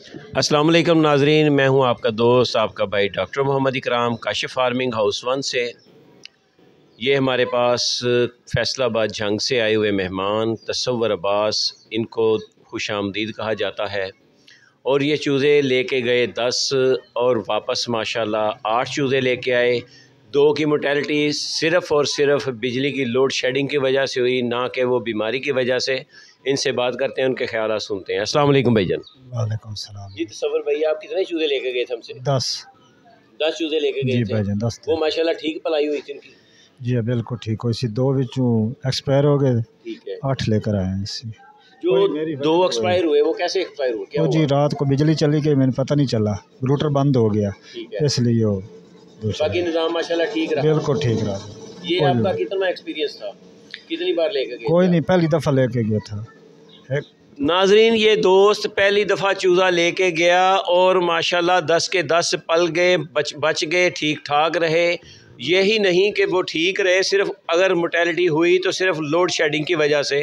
अस्सलाम वालेकुम नाजरीन, मैं हूं आपका दोस्त आपका भाई डॉक्टर मोहम्मद इकराम काशिफ फार्मिंग हाउस 1 से। ये हमारे पास फैसलाबाद जंग से आए हुए मेहमान तसव्वुर अब्बास, इनको खुशामदीद कहा जाता है। और ये चूज़े लेके गए 10 और वापस माशाल्लाह 8 चूज़े लेके आए। 2 की मोर्टेलिटी सिर्फ़ और सिर्फ बिजली की लोड शेडिंग की वजह से हुई, ना कि वो बीमारी की वजह से। इनसे बात करते हैं, उनके ख्यालात सुनते हैं। अस्सलाम वालेकुम भाईजान। वालेकुम सलाम जी तसव्वुर भाई, आप कितने चूज़े लेके गए थे हमसे? 10 चूज़े लेके गए जी थे। भाईजान 10 वो माशाल्लाह ठीक पलाई हुई थी उनकी। जी बिल्कुल ठीक हो। इसी 2 विचों एक्सपायर हो गए, ठीक है। 8 लेकर आए हैं इसी। जो 2 एक्सपायर हुए वो कैसे एक्सपायर हुए, क्या वो जी हुआ? रात को बिजली चली गई, मैंने पता नहीं चला, रूटर बंद हो गया, ठीक है। इसलिए वो बाकी निज़ाम माशाल्लाह ठीक रहा। बिल्कुल ठीक रहा। ये आपका कितना एक्सपीरियंस था, कितनी बार लेके गए? कोई नहीं, पहली दफ़ा लेके गया था। नाजरीन, ये दोस्त पहली दफ़ा चूज़ा लेके गया और माशाल्लाह 10 के 10 पल गए, बच गए, ठीक ठाक रहे। यही नहीं कि वो ठीक रहे, सिर्फ अगर मोर्टेलिटी हुई तो सिर्फ लोड शेडिंग की वजह से,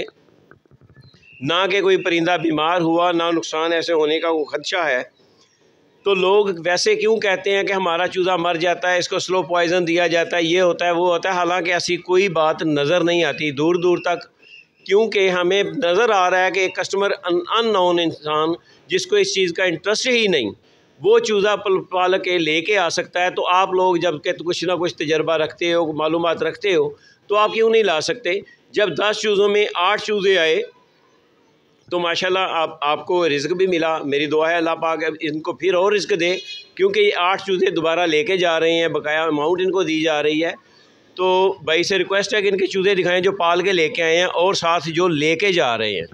ना कि कोई परिंदा बीमार हुआ, ना नुकसान ऐसे होने का खदशा है। तो लोग वैसे क्यों कहते हैं कि हमारा चूज़ा मर जाता है, इसको स्लो पॉइज़न दिया जाता है, ये होता है वो होता है। हालांकि ऐसी कोई बात नज़र नहीं आती दूर दूर तक, क्योंकि हमें नज़र आ रहा है कि एक कस्टमर अननोन इंसान जिसको इस चीज़ का इंटरेस्ट ही नहीं, वो चूज़ा पाल के लेके आ सकता है। तो आप लोग जब के कुछ ना कुछ तजर्बा रखते हो, मालूमात रखते हो, तो आप क्यों नहीं ला सकते? जब 10 चूज़ों में 8 चूज़े आए तो माशाल्लाह आपको रिज़्क भी मिला। मेरी दुआ है अल्लाह पाक इनको फिर और रिज़्क दे, क्योंकि ये 8 चूज़े दोबारा लेके जा रहे हैं, बकाया अमाउंट इनको दी जा रही है। तो भाई से रिक्वेस्ट है कि इनके चूज़े दिखाएं जो पाल के लेके आए हैं और साथ जो लेके जा रहे हैं।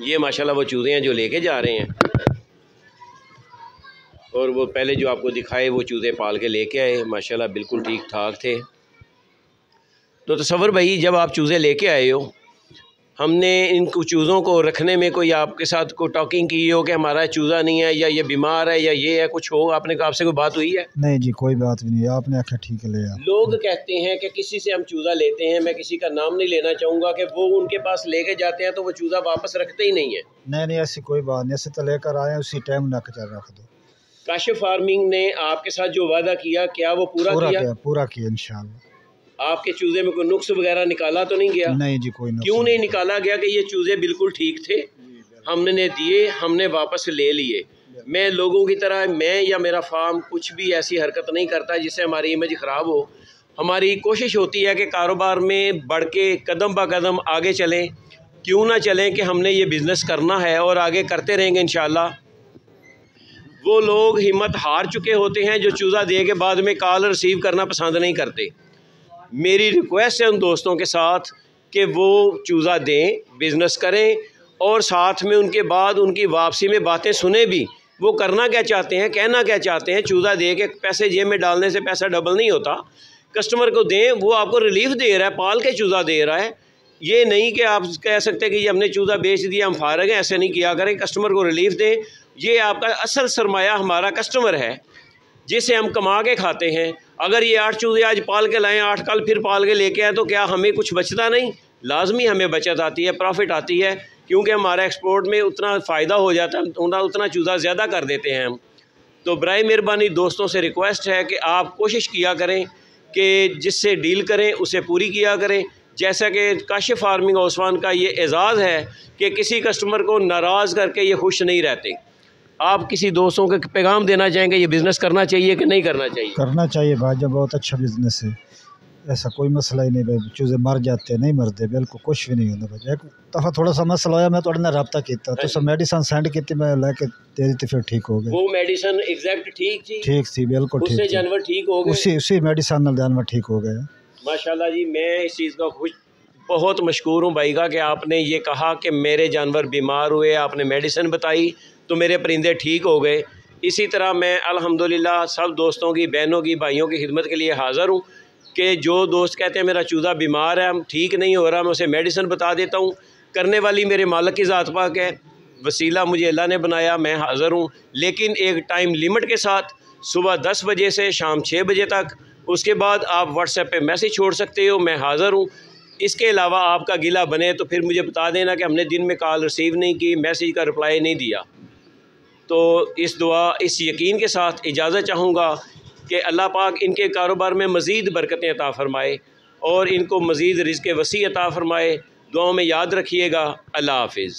ये माशाल्लाह वो चूज़े हैं जो लेके जा रहे हैं, और वो पहले जो आपको दिखाए वो चूज़े पाल के लेके आए, माशाल्लाह बिल्कुल ठीक ठाक थे। तो तसव्वुर भाई, जब आप चूज़े लेके आए हो, हमने इन चूज़ों को रखने में कोई आपके साथ कोई टॉकिंग की हो कि हमारा चूज़ा नहीं है या ये बीमार है या ये है, कुछ हो आपने आपसे कोई बात हुई है? नहीं जी, कोई बात भी नहीं, आपने आखिर ठीक है ले। लोग कहते हैं कि किसी से हम चूज़ा लेते हैं, मैं किसी का नाम नहीं लेना चाहूँगा, कि वो उनके पास लेके जाते हैं तो वो चूज़ा वापस रखते ही नहीं है। नहीं, ऐसी कोई बात नहीं, ऐसे तो लेकर आए उसी टाइम ना रख दो। काशिफ फार्मिंग ने आपके साथ जो वादा किया, क्या वो पूरा किया? पूरा किया इंशाल्लाह। आपके चूज़े में कोई नुक्स वगैरह निकाला तो नहीं गया? नहीं जी, कोई नुक्स क्यों नहीं निकाला गया कि ये चूज़े बिल्कुल ठीक थे, हमने दिए, हमने वापस ले लिए। मैं लोगों की तरह, मैं या मेरा फार्म कुछ भी ऐसी हरकत नहीं करता जिससे हमारी इमेज ख़राब हो। हमारी कोशिश होती है कि कारोबार में बढ़ के कदम ब कदम आगे चलें। क्यों ना चलें कि हमने ये बिज़नेस करना है और आगे करते रहेंगे इंशाल्लाह। वो लोग हिम्मत हार चुके होते हैं जो चूज़ा दे के बाद में कॉल रिसीव करना पसंद नहीं करते। मेरी रिक्वेस्ट है उन दोस्तों के साथ कि वो चूज़ा दें, बिज़नेस करें, और साथ में उनके बाद उनकी वापसी में बातें सुने भी। वो करना क्या चाहते हैं, कहना क्या चाहते हैं। चूज़ा दे के पैसे जेब में डालने से पैसा डबल नहीं होता। कस्टमर को दें, वो आपको रिलीफ दे रहा है, पाल के चूज़ा दे रहा है। ये नहीं कि आप कह सकते कि ये हमने चूज़ा बेच दिया, हम फारग हैं, ऐसे नहीं किया करें। कस्टमर को रिलीफ दें। ये आपका असल सरमाया हमारा कस्टमर है, जिसे हम कमा के खाते हैं। अगर ये 8 चूज़े आज पाल के लाएँ, 8 कल फिर पाल के लेके आए, तो क्या हमें कुछ बचता नहीं? लाजमी हमें बचत आती है, प्रॉफिट आती है, क्योंकि हमारा एक्सपोर्ट में उतना फ़ायदा हो जाता है, उतना चूज़ा ज़्यादा कर देते हैं हम। तो बराए मेहरबानी दोस्तों से रिक्वेस्ट है कि आप कोशिश किया करें कि जिससे डील करें उसे पूरी किया करें। जैसा कि काशिफ फार्मिंग हाउस 1 का ये एजाज़ है कि किसी कस्टमर को नाराज़ करके ये खुश नहीं रहते। आप किसी दोस्तों को पैगाम देना चाहेंगे, ये बिज़नेस करना चाहिए कि नहीं करना चाहिए? करना चाहिए भाई, बहुत अच्छा बिजनेस है, ऐसा कोई मसला ही नहीं भाई। चूज़े मर जाते नहीं, मरते बिल्कुल कुछ भी नहीं होता भाई। एक दफ़ा थोड़ा सा मसला होया, मैं थोड़े ना रब्ता किया तो सब मेडिसिन सेंड की, मैं लेके दे दी, फिर ठीक हो गए। वो मेडिसिन एग्जैक्ट ठीक थी बिल्कुल ठीक उससे जानवर ठीक हो गए। उसी मेडिसिन नाल जानवर ठीक हो गए माशाल्लाह जी, मैं इस चीज़ का बहुत मशकूर हूँ भाई का कि आपने ये कहा कि मेरे जानवर बीमार हुए, आपने मेडिसिन बताई तो मेरे परिंदे ठीक हो गए। इसी तरह मैं अल्हम्दुलिल्लाह सब दोस्तों की, बहनों की, भाइयों की खिदमत के लिए हाज़िर हूँ। कि जो दोस्त कहते हैं मेरा चूज़ा बीमार है, ठीक नहीं हो रहा, मैं उसे मेडिसिन बता देता हूँ। करने वाली मेरे मालिक की ज़ात पाक है, वसीला मुझे अल्लाह ने बनाया, मैं हाज़िर हूँ, लेकिन एक टाइम लिमिट के साथ, सुबह 10 बजे से शाम 6 बजे तक। उसके बाद आप व्हाट्सएप पे मैसेज छोड़ सकते हो, मैं हाज़िर हूँ। इसके अलावा आपका गिला बने तो फिर मुझे बता देना कि हमने दिन में कॉल रिसीव नहीं की, मैसेज का रिप्लाई नहीं दिया। तो इस यकीन के साथ इजाज़त चाहूँगा कि अल्लाह पाक इनके कारोबार में मज़ीद बरकतें अता फ़रमाए और इनको मज़ीद रिज़्क़ वसी अता फ़रमाए। दुआओं में याद रखिएगा। अल्लाह हाफ़िज़।